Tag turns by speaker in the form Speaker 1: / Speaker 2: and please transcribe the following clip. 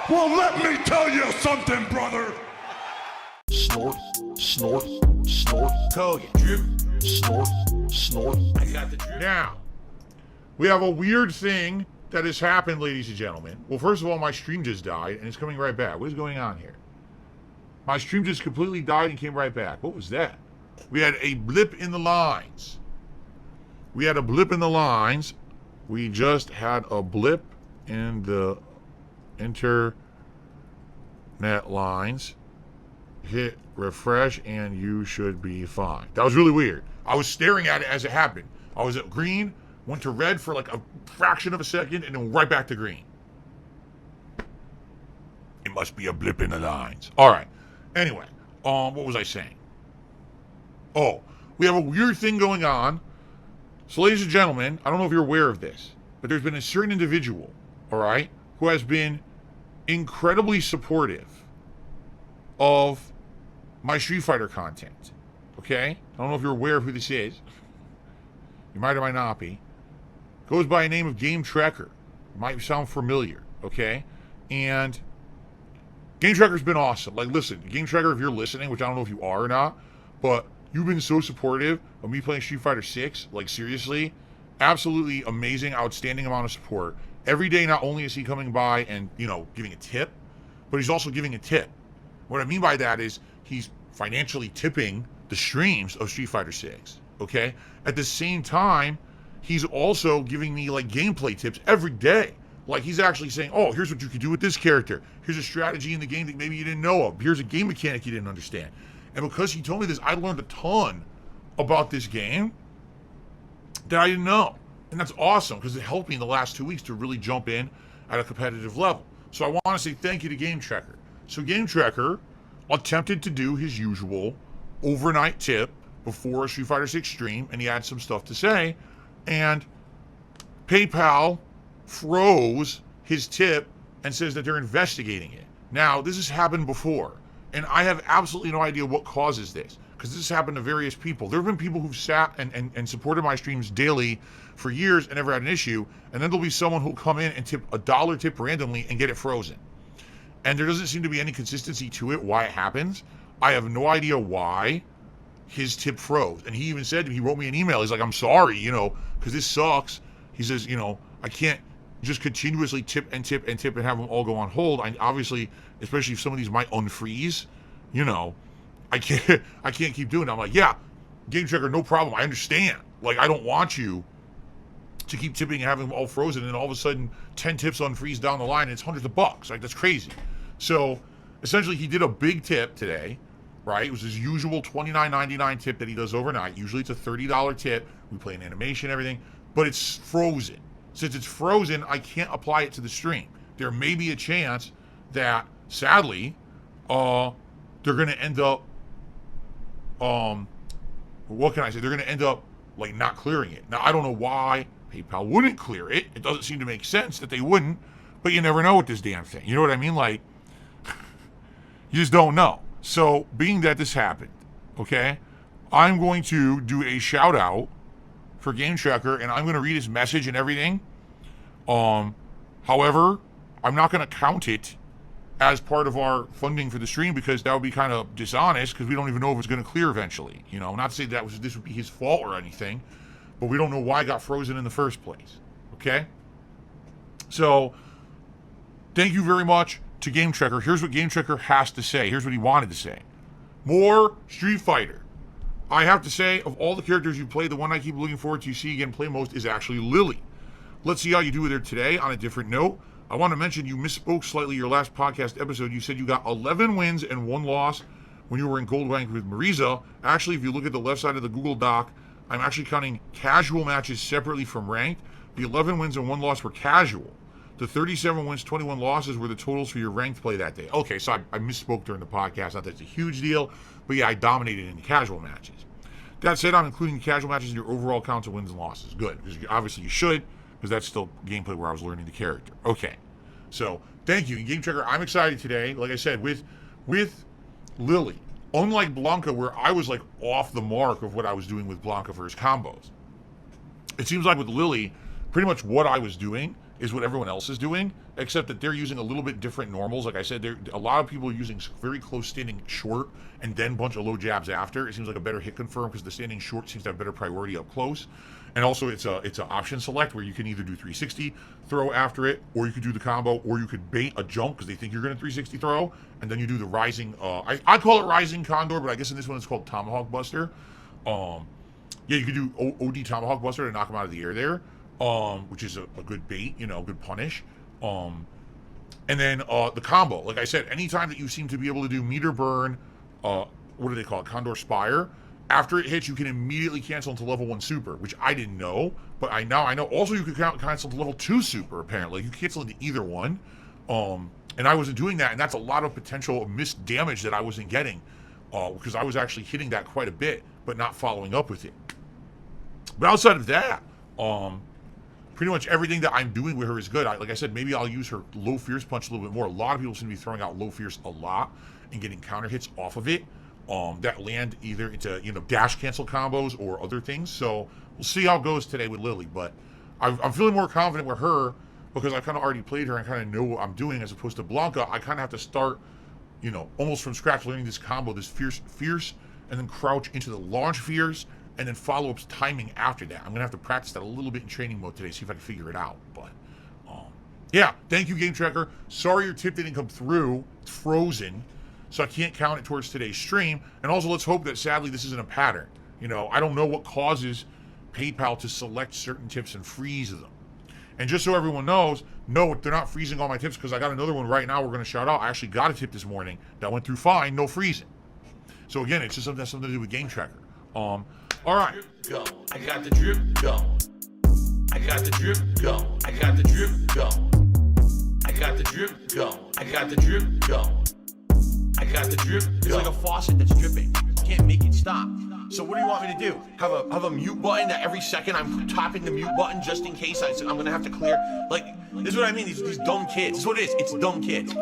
Speaker 1: Well, let me tell you something, brother.
Speaker 2: Snort, snort, snort.
Speaker 3: Kogan. Drip.
Speaker 2: Snort, snort.
Speaker 3: I got the drip.
Speaker 4: Now, we have a weird thing that has happened, ladies and gentlemen. Well, first of all, my stream just died, and it's coming right back. What is going on here? My stream just completely died and came right back. What was that? We had a blip in the lines. We just had a blip in the internet lines. Hit refresh and you should be fine. That was really weird. I was staring at it as it happened. I was at green, went to red for like a fraction of a second, and then right back to green. It must be a blip in the lines. All right. Anyway, what was I saying? Oh, we have a weird thing going on. So, ladies and gentlemen, I don't know if you're aware of this, but there's been a certain individual, all right, who has been incredibly supportive of my Street Fighter content. Okay? I don't know if you're aware of who this is. You might or might not be. Goes by a name of GameTrekker. Might sound familiar. Okay? And GameTrekker's been awesome. Like, listen, GameTrekker, if you're listening, which I don't know if you are or not, but you've been so supportive of me playing Street Fighter 6. Like, seriously. Absolutely amazing, outstanding amount of support. Every day, not only is he coming by and, giving a tip, but he's also giving a tip. What I mean by that is he's financially tipping the streams of Street Fighter 6, okay? At the same time, he's also giving me, like, gameplay tips every day. Like, he's actually saying, oh, here's what you could do with this character. Here's a strategy in the game that maybe you didn't know of. Here's a game mechanic you didn't understand. And because he told me this, I learned a ton about this game that I didn't know. And that's awesome because it helped me in the last 2 weeks to really jump in at a competitive level. So I want to say thank you to GameTrekker. So GameTrekker attempted to do his usual overnight tip before a Street Fighter 6 stream, and he had some stuff to say, and PayPal froze his tip and says that they're investigating it. Now, this has happened before, and I have absolutely no idea what causes this, because this has happened to various people. There have been people who've sat and supported my streams daily for years and never had an issue, and then there'll be someone who'll come in and tip a $1 tip randomly and get it frozen. And there doesn't seem to be any consistency to it, why it happens. I have no idea why his tip froze. And he even said, he wrote me an email. He's like, I'm sorry, because this sucks. He says, I can't just continuously tip and tip and tip and have them all go on hold. I obviously, especially if some of these might unfreeze, I can't keep doing it. I'm like, yeah, GameTrekker, no problem. I understand. Like, I don't want you to keep tipping and having them all frozen, and all of a sudden 10 tips unfreeze down the line and it's hundreds of bucks. Like, that's crazy. So essentially he did a big tip today, right? It was his usual $29.99 tip that he does overnight. Usually it's a $30 tip. We play an animation, everything, but it's frozen. Since it's frozen, I can't apply it to the stream. There may be a chance that, sadly, they're going to end up, what can I say? They're going to end up, like, not clearing it. Now, I don't know why PayPal wouldn't clear it. It doesn't seem to make sense that they wouldn't, but you never know with this damn thing. You know what I mean? Like, you just don't know. So, being that this happened, okay, I'm going to do a shout out for GameTrekker, and I'm going to read his message and everything. However, I'm not going to count it as part of our funding for the stream because that would be kind of dishonest because we don't even know if it's going to clear eventually. Not to say this would be his fault or anything, but we don't know why it got frozen in the first place. Okay? So, thank you very much to GameTrekker. Here's what GameTrekker has to say. Here's what he wanted to say. More Street Fighter. I have to say, of all the characters you play, the one I keep looking forward to see again play most is actually Lily. Let's see how you do with her today. On a different note, I want to mention you misspoke slightly your last podcast episode. You said you got 11 wins and 1 loss when you were in gold rank with Marisa. Actually, if you look at the left side of the Google Doc, I'm actually counting casual matches separately from ranked. The 11 wins and 1 loss were casual. The 37 wins, 21 losses were the totals for your ranked play that day. Okay, so I misspoke during the podcast. Not that it's a huge deal, but yeah, I dominated in the casual matches. That said, I'm including the casual matches in your overall counts of wins and losses. Good, because obviously you should, because that's still gameplay where I was learning the character. Okay, so thank you. GameTrekker, I'm excited today, like I said, with Lily. Unlike Blanca, where I was like off the mark of what I was doing with Blanca for his combos. It seems like with Lily, pretty much what I was doing is what everyone else is doing, except that they're using a little bit different normals. Like I said, a lot of people are using very close standing short and then bunch of low jabs after. It seems like a better hit confirm because the standing short seems to have better priority up close. And also it's an option select where you can either do 360 throw after it, or you could do the combo, or you could bait a jump because they think you're going to 360 throw, and then you do the rising. I call it rising condor, but I guess in this one it's called tomahawk buster. Yeah, you could do OD tomahawk buster to knock him out of the air there, which is a good bait, good punish. And then the combo, like I said, anytime that you seem to be able to do meter burn, what do they call it, Condor Spire, after it hits, you can immediately cancel into level 1 super, which I didn't know, but I know. Also, you could cancel into level 2 super, apparently. You can cancel into either one. And I wasn't doing that, and that's a lot of potential missed damage that I wasn't getting, because I was actually hitting that quite a bit, but not following up with it. But outside of that, pretty much everything that I'm doing with her is good. Like I said, maybe I'll use her low fierce punch a little bit more. A lot of people seem to be throwing out low fierce a lot and getting counter hits off of it. That land either into dash cancel combos or other things. So we'll see how it goes today with Lily. But I'm feeling more confident with her because I kind of already played her and kind of know what I'm doing, as opposed to Blanca. I kind of have to start, almost from scratch, learning this combo, this fierce, and then crouch into the launch fierce, and then follow-ups timing after that. I'm gonna have to practice that a little bit in training mode today, see if I can figure it out. But yeah, thank you, Game Trekker. Sorry your tip didn't come through. It's frozen, so I can't count it towards today's stream. And also, let's hope that, sadly, this isn't a pattern. I don't know what causes PayPal to select certain tips and freeze them. And just so everyone knows, no, they're not freezing all my tips, because I got another one right now we're going to shout out. I actually got a tip this morning that went through fine, no freezing. So again, it's just something to do with Game Trekker. All right.
Speaker 3: Go. I got the drip. Go. I got the drip. Go. I got the drip. Go. I got the drip. Go. I got the drip. Go. I got the drip. It's like a faucet that's dripping. You can't make it stop. So what do you want me to do? Have a mute button that every second I'm tapping the mute button just in case I'm gonna have to clear? Like, this is what I mean. These dumb kids. This is what it is. It's dumb kids.